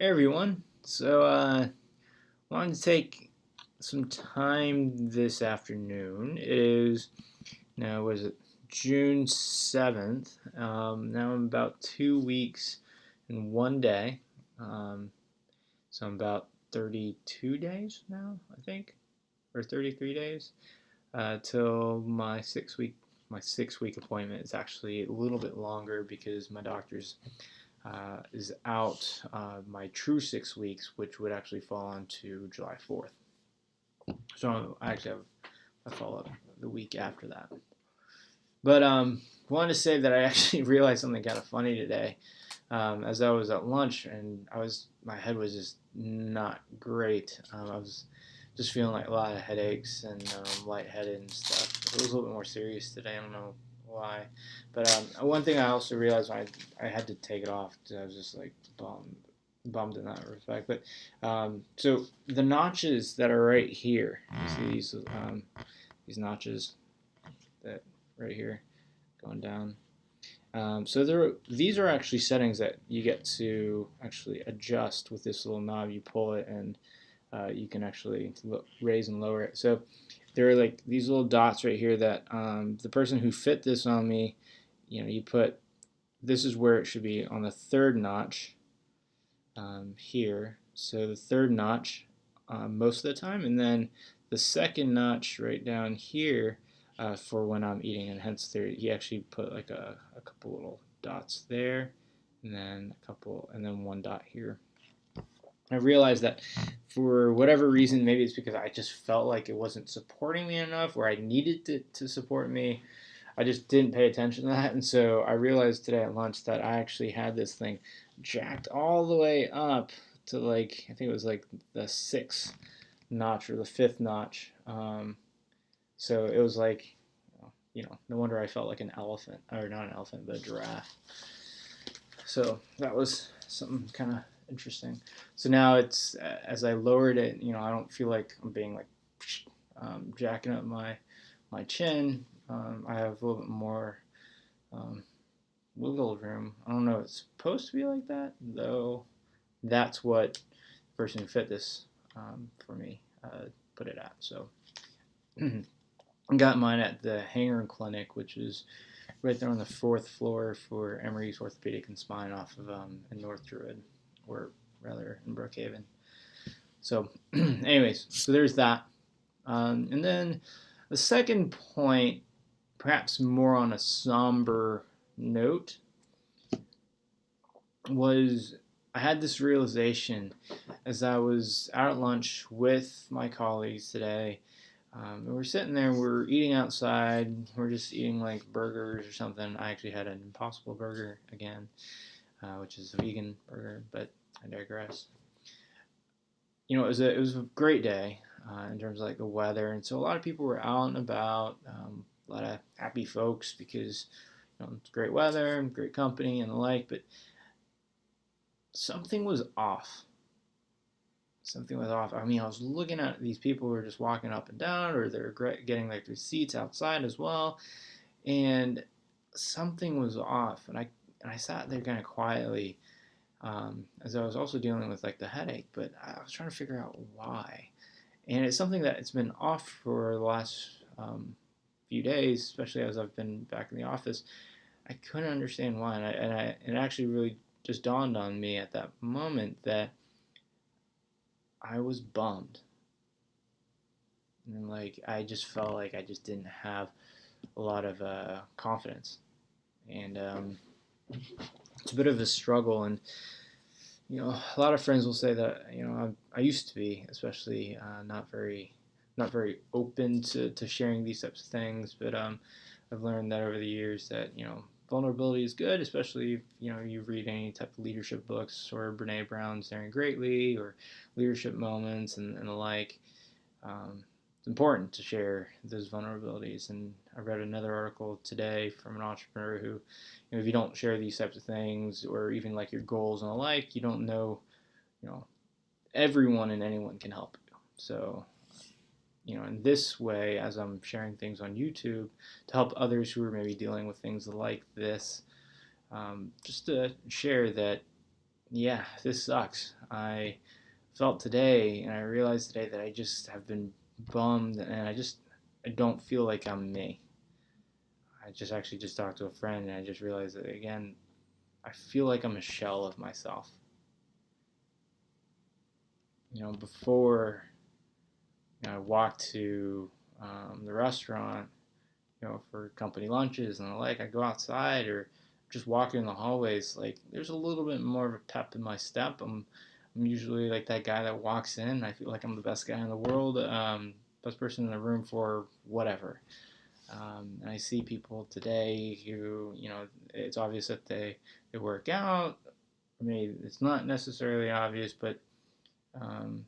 Hey everyone. Wanted to take some time this afternoon. It is now was it June 7th. Now I'm about 2 weeks and 1 day. Um, so I'm about 32 days now, I think, or 33 days till my 6 week appointment. Is actually a little bit longer because my doctor's is out my true 6 weeks, which would actually fall onto July 4th. So I actually have a follow up the week after that. But wanted to say that I actually realized something kind of funny today. As I was at lunch and my head was just not great. I was just feeling like a lot of headaches and lightheaded and stuff. It was a little bit more serious today. I don't know why, but one thing I also realized when I had to take it off, I was just like bummed in that respect. But so the notches that are right here, you see these notches that right here going down. These are actually settings that you get to actually adjust with this little knob. You pull it and you can actually raise and lower it. So there are like these little dots right here that the person who fit this on me, you put, this is where it should be on the third notch here. So the third notch most of the time, and then the second notch right down here for when I'm eating, and hence there he actually put like a couple little dots there, and then a couple, and then one dot here. I realized that for whatever reason, maybe it's because I just felt like it wasn't supporting me enough, or I needed it to support me. I just didn't pay attention to that, and so I realized today at lunch that I actually had this thing jacked all the way up to like, I think it was like the sixth notch or the fifth notch. So it was like, no wonder I felt like an elephant, or not an elephant, but a giraffe. So that was something kind of interesting. So now it's as I lowered it, I don't feel like I'm being like jacking up my chin. I have a little bit more wiggle room. I don't know if it's supposed to be like that, though. That's what the person who fit this for me put it at. So I got mine at the Hanger Clinic, which is right there on the fourth floor for Emery's Orthopedic and Spine off of in North Druid, or rather in Brookhaven. So, anyways, so there's that. And then the second point, perhaps more on a somber note, was I had this realization as I was out at lunch with my colleagues today. And we're sitting there, we're eating outside, we're just eating like burgers or something. I actually had an Impossible Burger again, which is a vegan burger, but I digress. It was a great day in terms of like the weather, and so a lot of people were out and about, a lot of happy folks because it's great weather, great company, and the like. But something was off. Something was off. I mean, I was looking at these people who were just walking up and down, or they're getting like their seats outside as well, and something was off. And I sat there kind of quietly, as I was also dealing with like the headache, but I was trying to figure out why. And it's something that it's been off for the last few days, especially as I've been back in the office. I couldn't understand why, and it actually really just dawned on me at that moment that I was bummed. And like I just felt like I just didn't have a lot of confidence, and it's a bit of a struggle. And a lot of friends will say that I used to be, especially not very open to sharing these types of things, but I've learned that over the years that vulnerability is good, especially if you read any type of leadership books or Brene Brown's Daring Greatly or leadership moments and the like. It's important to share those vulnerabilities. And I read another article today from an entrepreneur who, if you don't share these types of things or even like your goals and the like, you don't know, everyone and anyone can help you. So, in this way, as I'm sharing things on YouTube to help others who are maybe dealing with things like this, just to share that, yeah, this sucks. I felt today, and I realized today that I just have been bummed, and I don't feel like I'm me. I just actually just talked to a friend, and I just realized that again, I feel like I'm a shell of myself. Before I walked to the restaurant, for company lunches and the like, I go outside or just walking in the hallways. Like, there's a little bit more of a pep in my step. I'm usually like that guy that walks in. I feel like I'm the best guy in the world, best person in the room for whatever. And I see people today who, it's obvious that they work out. I mean, it's not necessarily obvious, but um,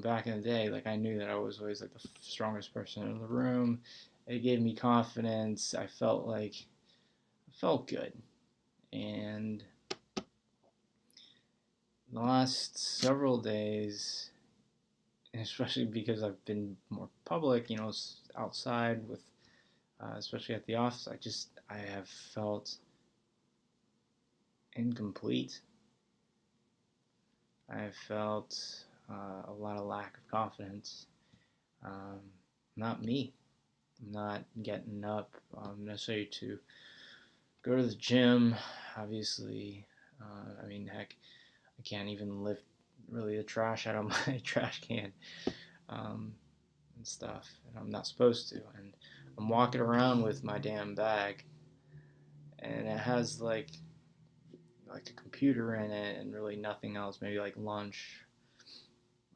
back in the day, like I knew that I was always like the strongest person in the room. It gave me confidence. I felt good. And the last several days, especially because I've been more public, outside with, especially at the office, I have felt incomplete. I have felt a lot of lack of confidence. Um, Not me. I'm not getting up necessarily to go to the gym. Obviously, I mean, heck, I can't even lift really the trash out of my trash can and stuff, and I'm not supposed to. And I'm walking around with my damn bag, and it has like a computer in it and really nothing else. Maybe like lunch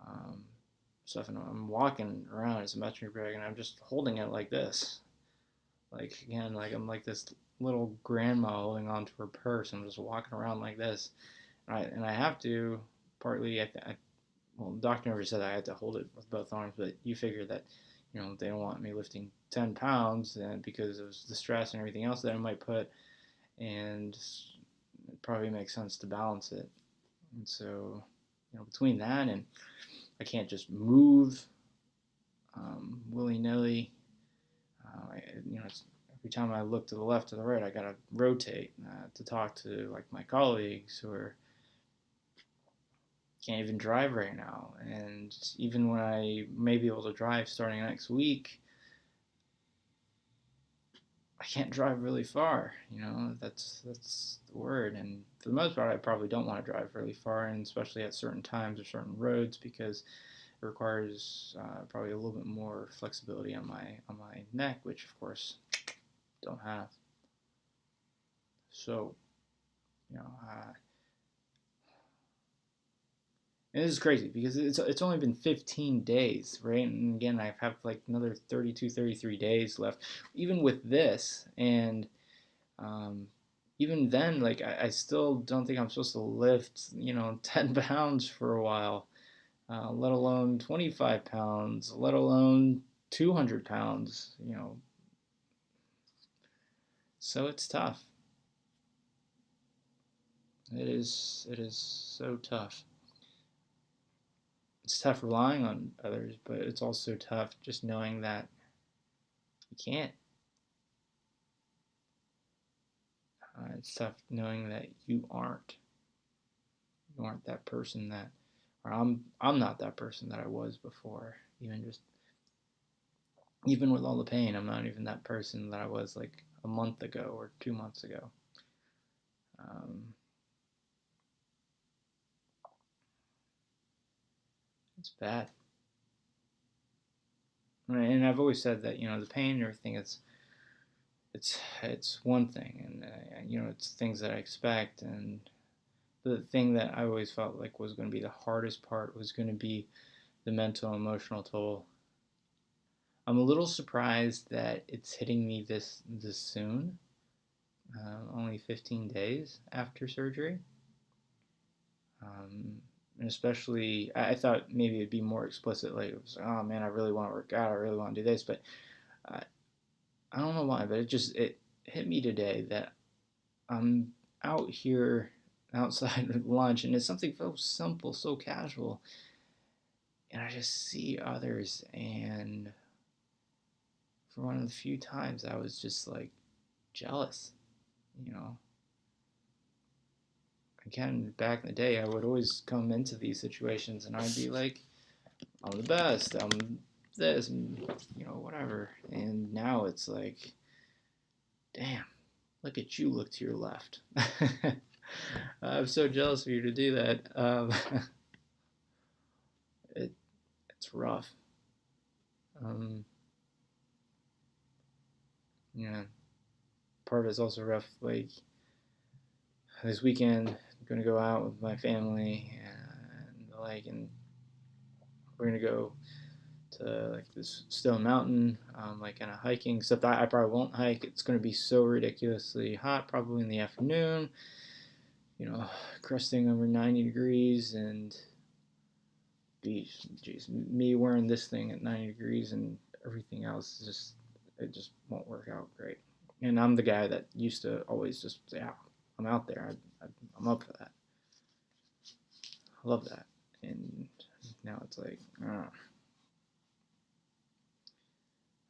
um, stuff, and I'm walking around as a metric bag, and I'm just holding it like this. Like again, like I'm like this little grandma holding onto her purse. I'm just walking around like this, and I have to partly. Well, the doctor never said I had to hold it with both arms, but you figure that they don't want me lifting 10 pounds, and because of the stress and everything else that I might put, and it probably makes sense to balance it. And so, between that and I can't just move willy nilly. Every time I look to the left or the right, I gotta rotate to talk to like my colleagues who can't even drive right now. And even when I may be able to drive starting next week, I can't drive really far. That's the word. And for the most part, I probably don't want to drive really far, and especially at certain times or certain roads, because it requires probably a little bit more flexibility on my neck, which of course don't have. So you know, uh, and this is crazy because it's only been 15 days, right? And again, I have like another 32, 33 days left, even with this, and um, even then, like I still don't think I'm supposed to lift, 10 pounds for a while, let alone 25 pounds, let alone 200 pounds, So it's tough. It is so tough. It's tough relying on others, but it's also tough just knowing that you can't. It's tough knowing that you aren't that person that, or I'm not that person that I was before. Even with all the pain, I'm not even that person that I was like a month ago or 2 months ago. Um, it's bad, and I've always said that the pain and everything it's one thing, and it's things that I expect, and the thing that I always felt like was going to be the hardest part was going to be the mental and emotional toll. I'm a little surprised that it's hitting me this soon, only 15 days after surgery. And especially, I thought maybe it'd be more explicit. Like, it was, oh man, I really want to work out. I really want to do this, but I, I don't know why. But it hit me today that I'm out here outside at lunch, and it's something so simple, so casual, and I just see others, and for one of the few times I was just like jealous, you know. again, back in the day, I would always come into these situations and I'd be like, I'm the best, I'm this, and whatever. And now it's like, damn, look at you, look to your left. I'm so jealous of you to do that. It, it's rough. Um, yeah, part of it's also rough. Like this weekend, I'm gonna go out with my family and we're gonna go to like this Stone Mountain, like kind of hiking stuff that I probably won't hike. It's gonna be so ridiculously hot, probably in the afternoon. Cresting over 90 degrees and geez, me wearing this thing at 90 degrees and everything else it just won't work out great. And I'm the guy that used to always just say, "Yeah, I'm out there. I'm up for that. I love that." And now it's like,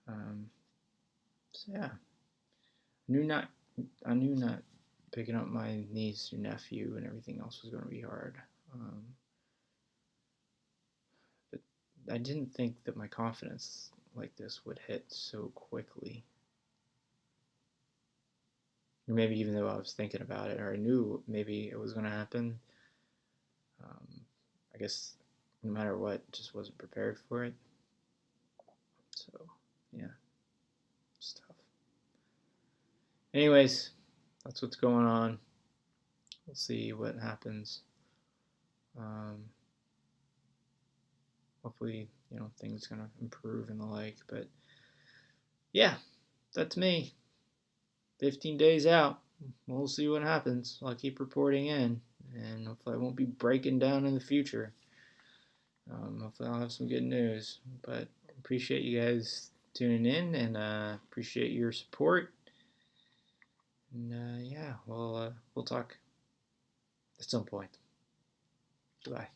um, so yeah, knew not I knew not picking up my niece or nephew and everything else was going to be hard. But I didn't think that my confidence like this would hit so quickly. Or maybe even though I was thinking about it or I knew maybe it was going to happen, um, I guess no matter what, just wasn't prepared for it. So, yeah, it's tough. Anyways, that's what's going on. We'll see what happens. Um, hopefully, things gonna improve and the like. But yeah, that's me. 15 days out. We'll see what happens. I'll keep reporting in, and hopefully I won't be breaking down in the future. Hopefully I'll have some good news. But appreciate you guys tuning in, and appreciate your support. And yeah, we'll talk at some point. Goodbye.